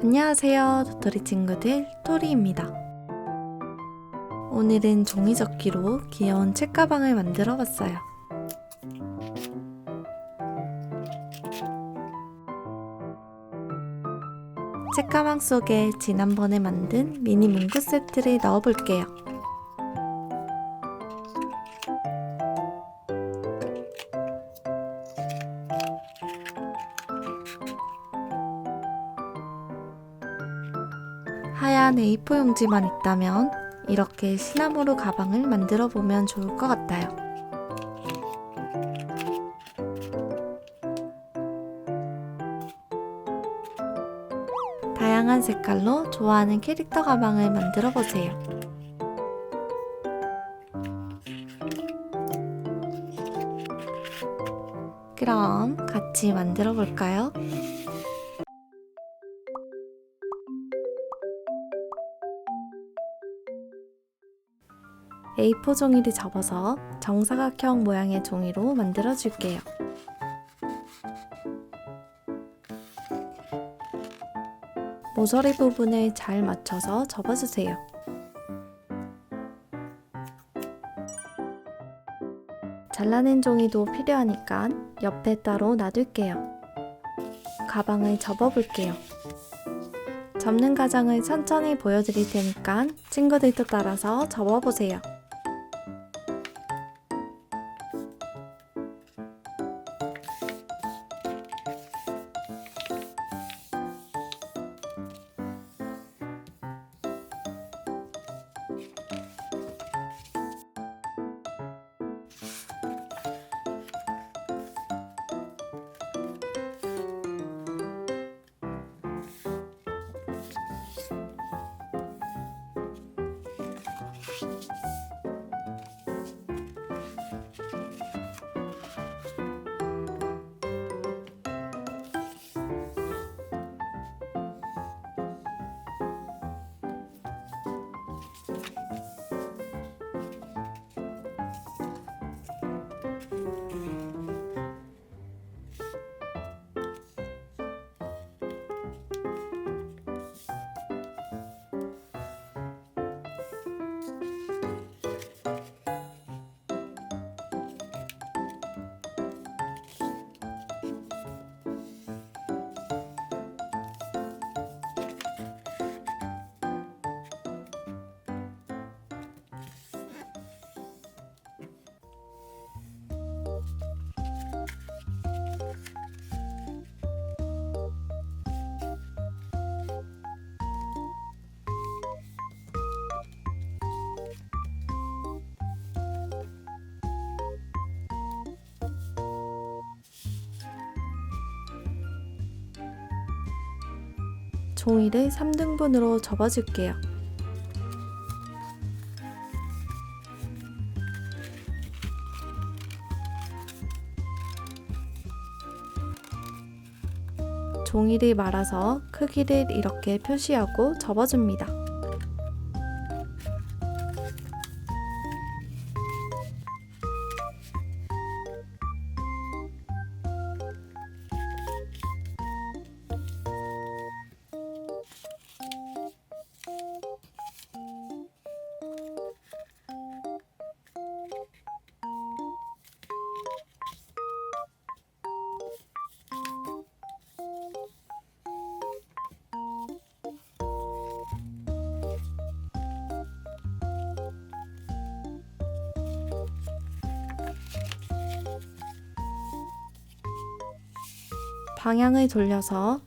안녕하세요, 도토리 친구들, 토리입니다. 오늘은 종이접기로 귀여운 책가방을 만들어 봤어요. 책가방 속에 지난번에 만든 미니 문구 세트를 넣어 볼게요. 하얀 A4 용지만 있다면 이렇게 시나무로 가방을 만들어 보면 좋을 것 같아요. 다양한 색깔로 좋아하는 캐릭터 가방을 만들어 보세요. 그럼 같이 만들어 볼까요? A4 종이를 접어서 정사각형 모양의 종이로 만들어 줄게요. 모서리 부분을 잘 맞춰서 접어주세요. 잘라낸 종이도 필요하니까 옆에 따로 놔둘게요. 가방을 접어볼게요. 접는 과정을 천천히 보여드릴 테니까 친구들도 따라서 접어보세요. 종이를 3등분으로 접어줄게요. 종이를 말아서 크기를 이렇게 표시하고 접어줍니다. 방향을 돌려서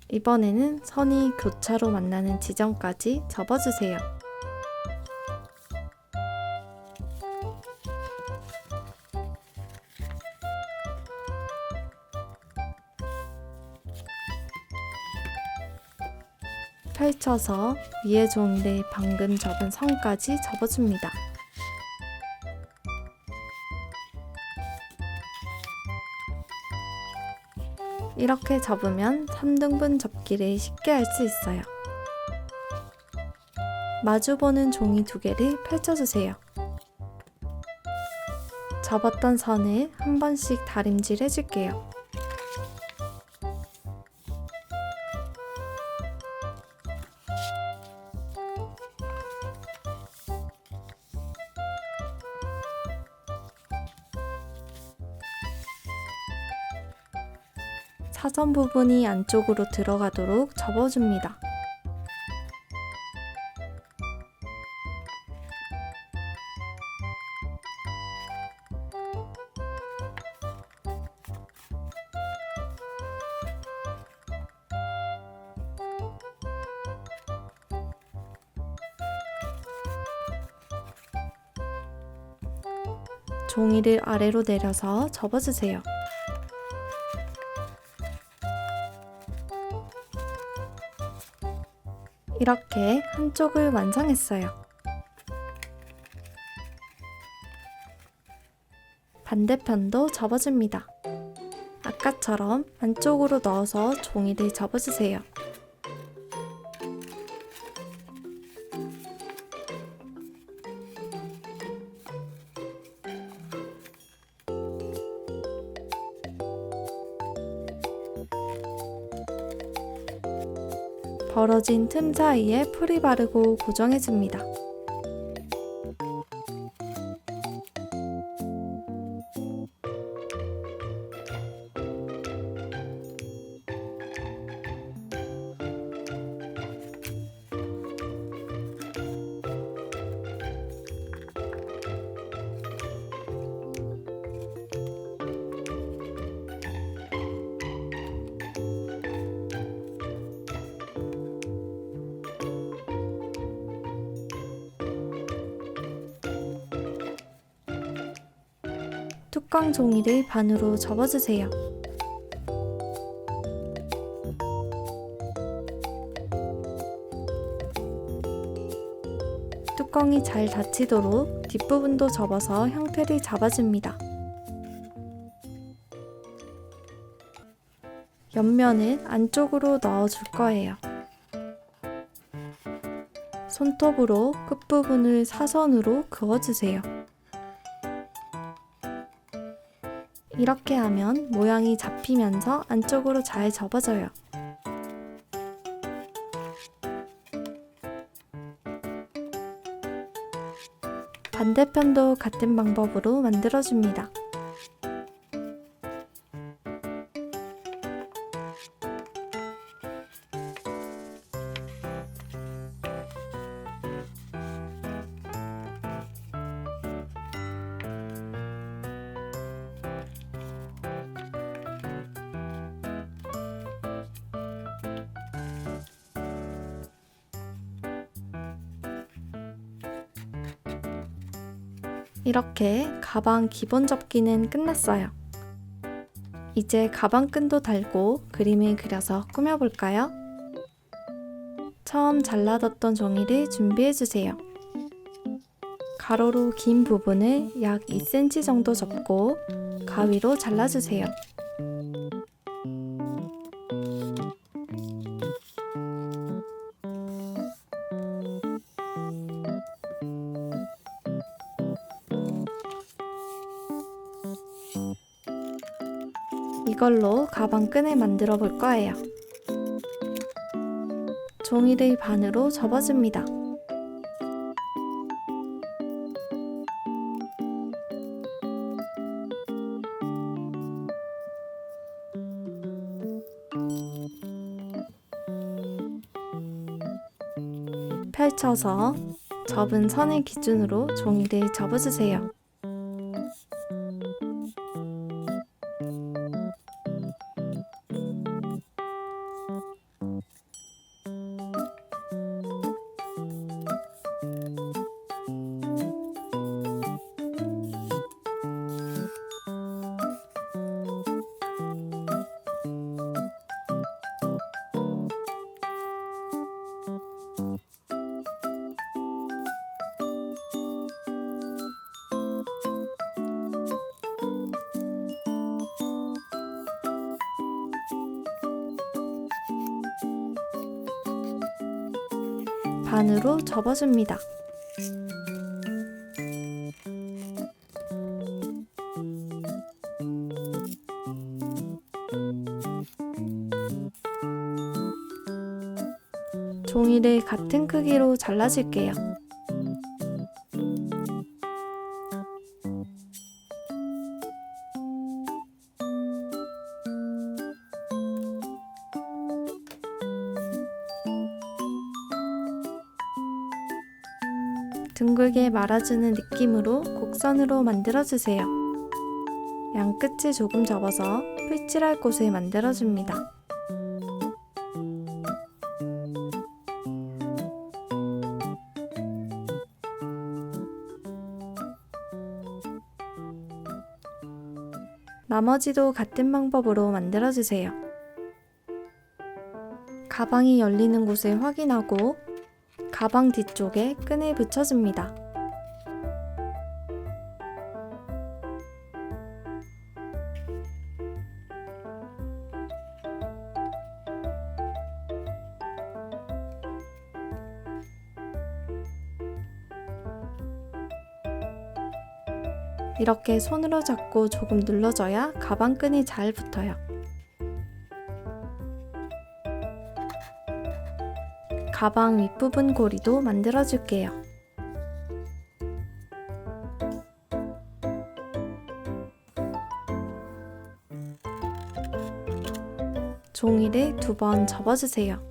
이번에는 선이 교차로 만나는 지점까지 접어주세요. 펼쳐서 위에 종이를 방금 접은 선까지 접어줍니다. 이렇게 접으면 3등분 접기를 쉽게 할 수 있어요. 마주보는 종이 2개를 펼쳐주세요. 접었던 선을 한 번씩 다림질 해줄게요. 사선 부분이 안쪽으로 들어가도록 접어줍니다. 종이를 아래로 내려서 접어주세요. 이렇게 한쪽을 완성했어요. 반대편도 접어줍니다. 아까처럼 안쪽으로 넣어서 종이를 접어주세요. 벌어진 틈 사이에 풀이 바르고 고정해줍니다. 뚜껑 종이를 반으로 접어주세요. 뚜껑이 잘 닫히도록 뒷부분도 접어서 형태를 잡아줍니다. 옆면은 안쪽으로 넣어줄 거예요. 손톱으로 끝부분을 사선으로 그어주세요. 이렇게 하면 모양이 잡히면서 안쪽으로 잘 접어져요. 반대편도 같은 방법으로 만들어줍니다. 이렇게 가방 기본 접기는 끝났어요. 이제 가방끈도 달고 그림을 그려서 꾸며볼까요? 처음 잘라뒀던 종이를 준비해주세요. 가로로 긴 부분을 약 2cm 정도 접고 가위로 잘라주세요. 이걸로 가방끈을 만들어 볼 거예요. 종이를 반으로 접어줍니다. 펼쳐서 접은 선을 기준으로 종이를 접어주세요. 반으로 접어줍니다. 종이를 같은 크기로 잘라줄게요. 둥글게 말아주는 느낌으로 곡선으로 만들어주세요. 양끝을 조금 접어서 풀칠할 곳을 만들어줍니다. 나머지도 같은 방법으로 만들어주세요. 가방이 열리는 곳을 확인하고 가방 뒤쪽에 끈을 붙여줍니다. 이렇게 손으로 잡고 조금 눌러줘야 가방 끈이 잘 붙어요. 가방 윗부분 고리도 만들어줄게요. 종이를 2번 접어주세요.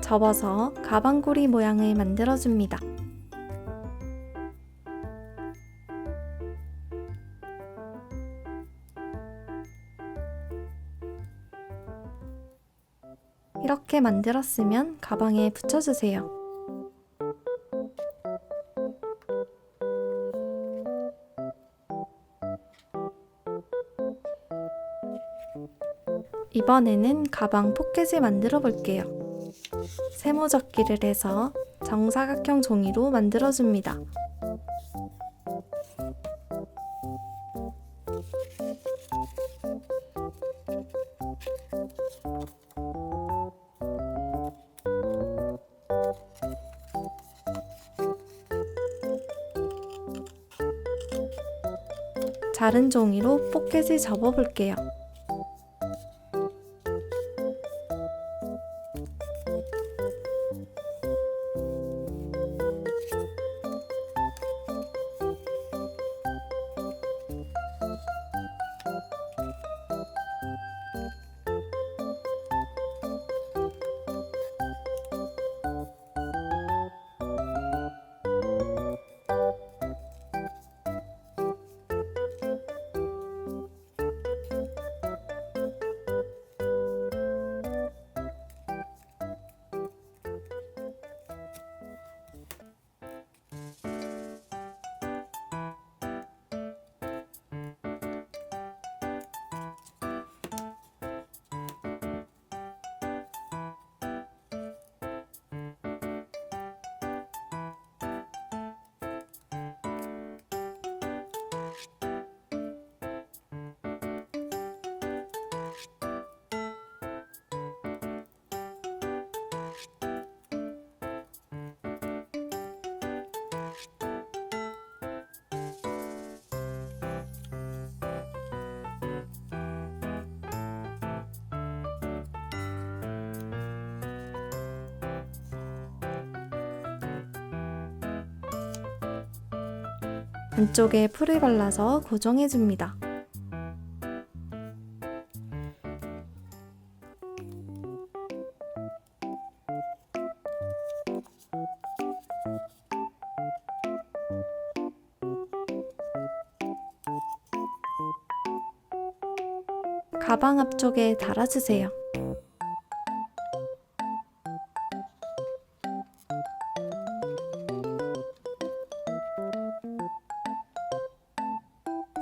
접어서 가방고리 모양을 만들어줍니다. 이렇게 만들었으면 가방에 붙여주세요. 이번에는 가방 포켓을 만들어 볼게요. 세모접기를 해서 정사각형 종이로 만들어줍니다. 자른 종이로 포켓을 접어볼게요. 안쪽에 풀을 발라서 고정해줍니다. 가방 앞쪽에 달아주세요.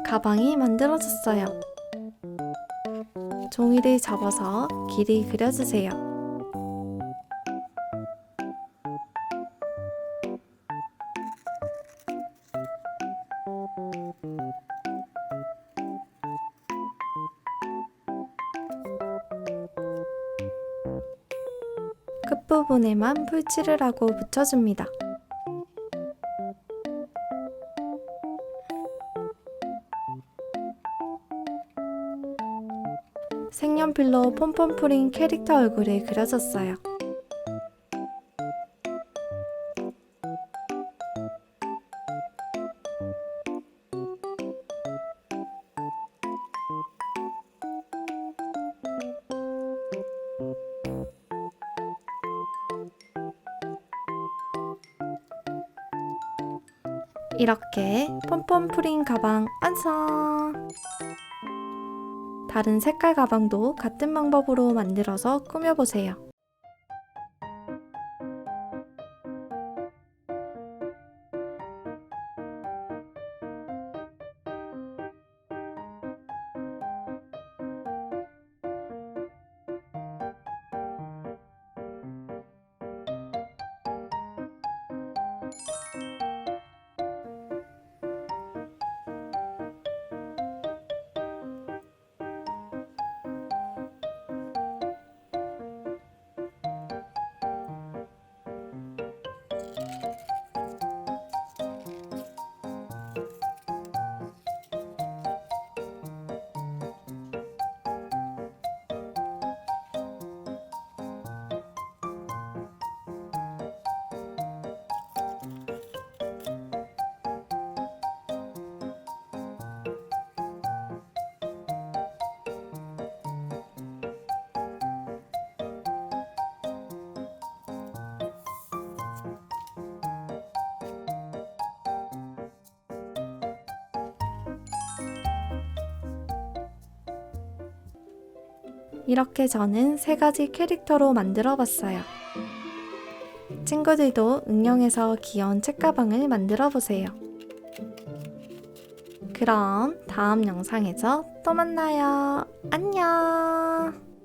가방이 만들어졌어요. 종이를 접어서 길이 그려주세요. 끝부분에만 풀칠을 하고 붙여줍니다. 색연필로 폼폼 프린 캐릭터 얼굴을 그려줬어요. 이렇게 폼폼 프린 가방 완성! 다른 색깔 가방도 같은 방법으로 만들어서 꾸며보세요. 이렇게 저는 3가지 캐릭터로 만들어 봤어요. 친구들도 응용해서 귀여운 책가방을 만들어 보세요. 그럼 다음 영상에서 또 만나요. 안녕!